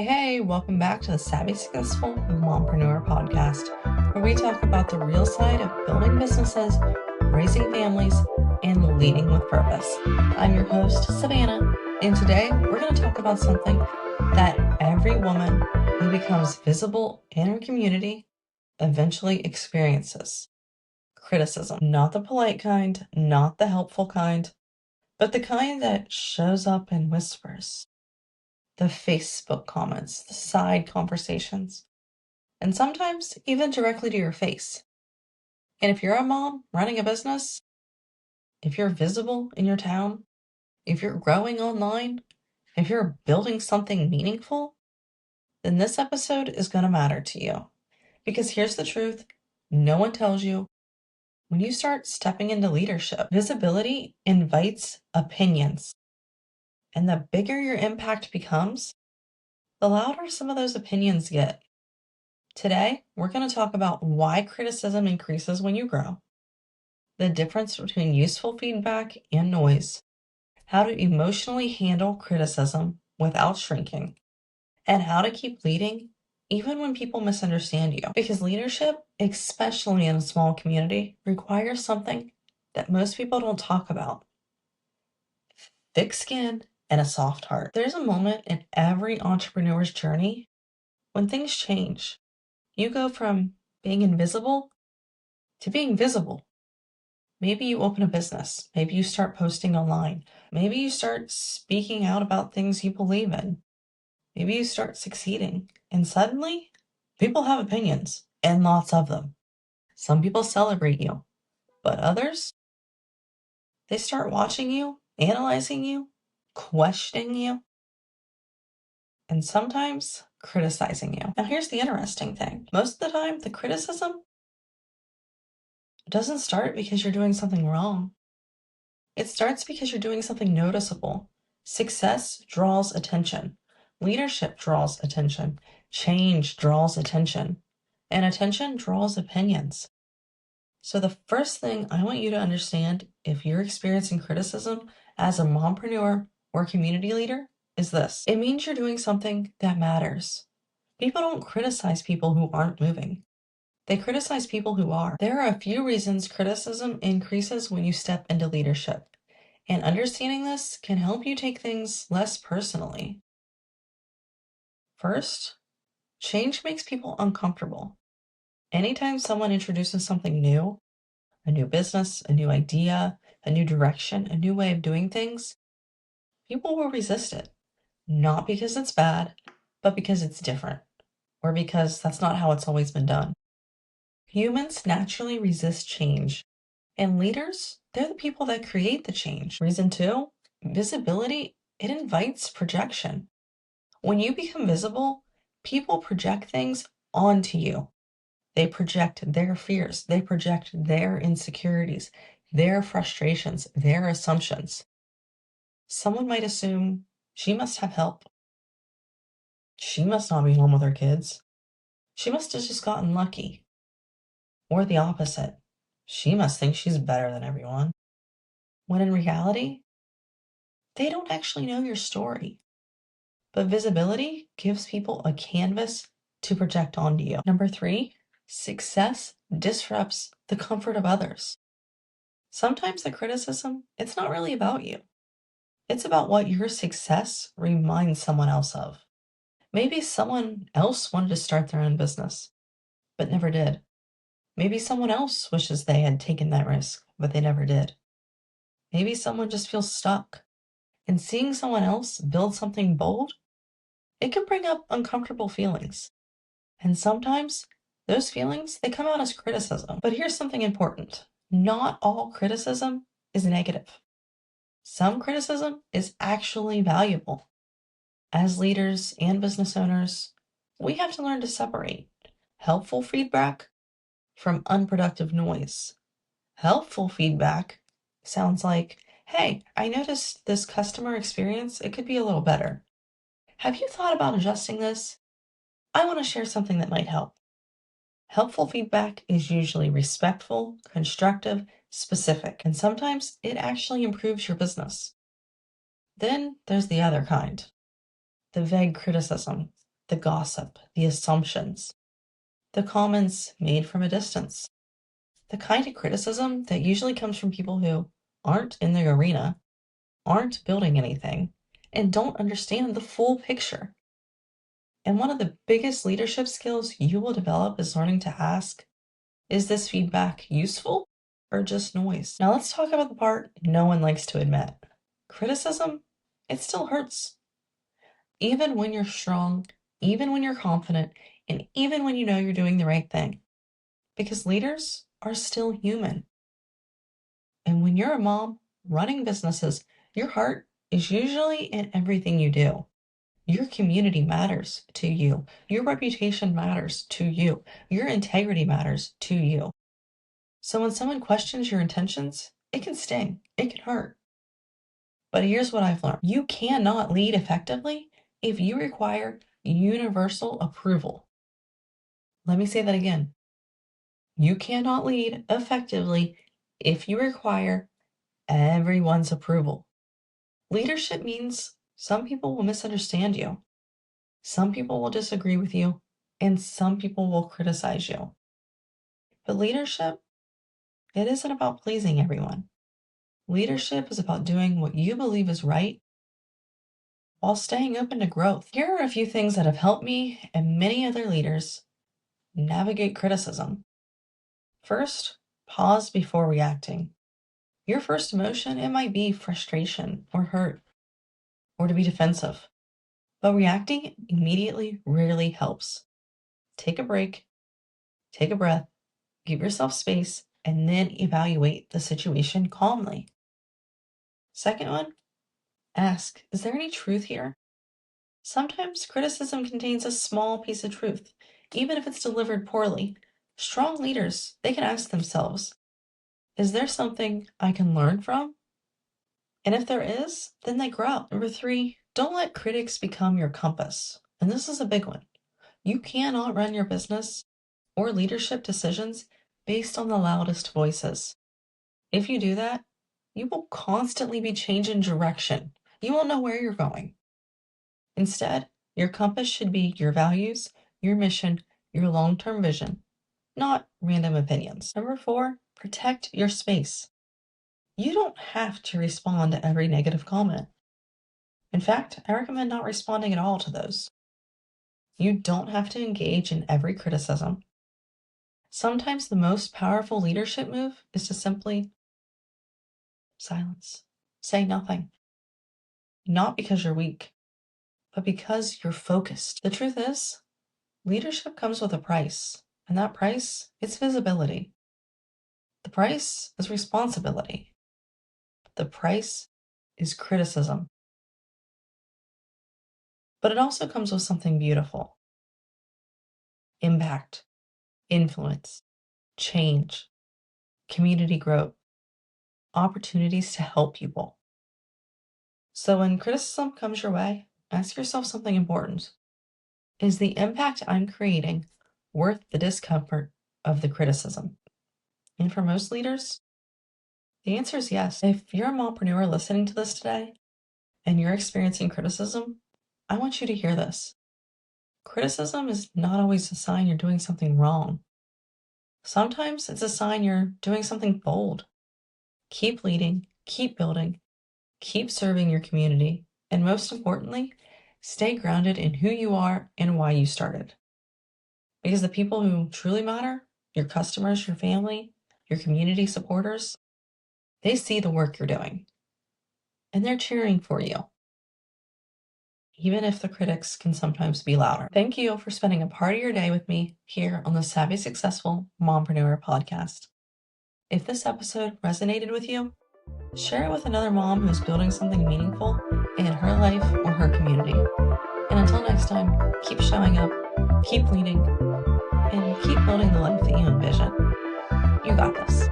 Hey, welcome back to the Savvy Successful Mompreneur Podcast, where we talk about the real side of building businesses, raising families, and leading with purpose. I'm your host, Savannah, and today we're going to talk about something that every woman who becomes visible in her community eventually experiences. Criticism. Not the polite kind, not the helpful kind, but the kind that shows up in whispers. The Facebook comments, the side conversations, and sometimes even directly to your face. And if you're a mom running a business, if you're visible in your town, if you're growing online, if you're building something meaningful, then this episode is going to matter to you. Because here's the truth, no one tells you. When you start stepping into leadership, visibility invites opinions. And the bigger your impact becomes, the louder some of those opinions get. Today, we're going to talk about why criticism increases when you grow, the difference between useful feedback and noise, how to emotionally handle criticism without shrinking, and how to keep leading even when people misunderstand you. Because leadership, especially in a small community, requires something that most people don't talk about: thick skin and a soft heart. There's a moment in every entrepreneur's journey when things change. You go from being invisible to being visible. Maybe you open a business. Maybe you start posting online. Maybe you start speaking out about things you believe in. Maybe you start succeeding. And suddenly, people have opinions, and lots of them. Some people celebrate you, but others, they start watching you, analyzing you, questioning you, and sometimes criticizing you. Now, here's the interesting thing. Most of the time, the criticism doesn't start because you're doing something wrong. It starts because you're doing something noticeable. Success draws attention. Leadership draws attention. Change draws attention. And attention draws opinions. So the first thing I want you to understand if you're experiencing criticism as a mompreneur or community leader is this. It means you're doing something that matters. People don't criticize people who aren't moving. They criticize people who are. There are a few reasons criticism increases when you step into leadership. And understanding this can help you take things less personally. First, change makes people uncomfortable. Anytime someone introduces something new, a new business, a new idea, a new direction, a new way of doing things, people will resist it. Not because it's bad, but because it's different, or because that's not how it's always been done. Humans naturally resist change, and leaders, they're the people that create the change. Reason two, visibility, it invites projection. When you become visible, people project things onto you. They project their fears, they project their insecurities, their frustrations, their assumptions. Someone might assume she must have help. She must not be home with her kids. She must have just gotten lucky. Or the opposite. She must think she's better than everyone. When in reality, they don't actually know your story. But visibility gives people a canvas to project onto you. Number three, success disrupts the comfort of others. Sometimes the criticism, it's not really about you. It's about what your success reminds someone else of. Maybe someone else wanted to start their own business, but never did. Maybe someone else wishes they had taken that risk, but they never did. Maybe someone just feels stuck. And seeing someone else build something bold, it can bring up uncomfortable feelings. And sometimes those feelings, they come out as criticism. But here's something important. Not all criticism is negative. Some criticism is actually valuable. As leaders and business owners, we have to learn to separate helpful feedback from unproductive noise. Helpful feedback sounds like, hey, I noticed this customer experience, it could be a little better. Have you thought about adjusting this? I want to share something that might help. Helpful feedback is usually respectful, constructive, specific, and sometimes it actually improves your business. Then there's the other kind, the vague criticism. the gossip, the assumptions, the comments made from a distance, the kind of criticism that usually comes from people who aren't in the arena, aren't building anything, and don't understand the full picture. And one of the biggest leadership skills you will develop is learning to ask, is this feedback useful or just noise? Now let's talk about the part no one likes to admit. Criticism, it still hurts. Even when you're strong, even when you're confident, and even when you know you're doing the right thing. Because leaders are still human. And when you're a mom running businesses, your heart is usually in everything you do. Your community matters to you. Your reputation matters to you. Your integrity matters to you. So when someone questions your intentions, it can sting. It can hurt. But here's what I've learned. You cannot lead effectively if you require universal approval. Let me say that again. You cannot lead effectively if you require everyone's approval. Leadership means some people will misunderstand you, some people will disagree with you, and some people will criticize you. But leadership, it isn't about pleasing everyone. Leadership is about doing what you believe is right while staying open to growth. Here are a few things that have helped me and many other leaders navigate criticism. First, pause before reacting. Your first emotion, it might be frustration or hurt or to be defensive, but reacting immediately rarely helps. Take a break, take a breath, give yourself space, and then evaluate the situation calmly. Second one, ask, is there any truth here? Sometimes criticism contains a small piece of truth, even if it's delivered poorly. Strong leaders, they can ask themselves, is there something I can learn from? And if there is, then they grow. Number 3, don't let critics become your compass. And this is a big one. You cannot run your business or leadership decisions based on the loudest voices. If you do that, you will constantly be changing direction. You won't know where you're going. Instead, your compass should be your values, your mission, your long-term vision, not random opinions. Number 4, protect your space. You don't have to respond to every negative comment. In fact, I recommend not responding at all to those. You don't have to engage in every criticism. Sometimes the most powerful leadership move is to simply silence, say nothing. Not because you're weak, but because you're focused. The truth is, leadership comes with a price, and that price is visibility. The price is responsibility. The price is criticism. But it also comes with something beautiful. Impact, influence, change, community growth, opportunities to help people. So when criticism comes your way, ask yourself something important. Is the impact I'm creating worth the discomfort of the criticism? And for most leaders, the answer is yes. If you're a mompreneur listening to this today and you're experiencing criticism, I want you to hear this. Criticism is not always a sign you're doing something wrong. Sometimes it's a sign you're doing something bold. Keep leading, keep building, keep serving your community, and most importantly, stay grounded in who you are and why you started. Because the people who truly matter, your customers, your family, your community supporters, they see the work you're doing, and they're cheering for you, even if the critics can sometimes be louder. Thank you for spending a part of your day with me here on the Savvy Successful Mompreneur Podcast. If this episode resonated with you, share it with another mom who's building something meaningful in her life or her community. And until next time, keep showing up, keep leading, and keep building the life that you envision. You got this.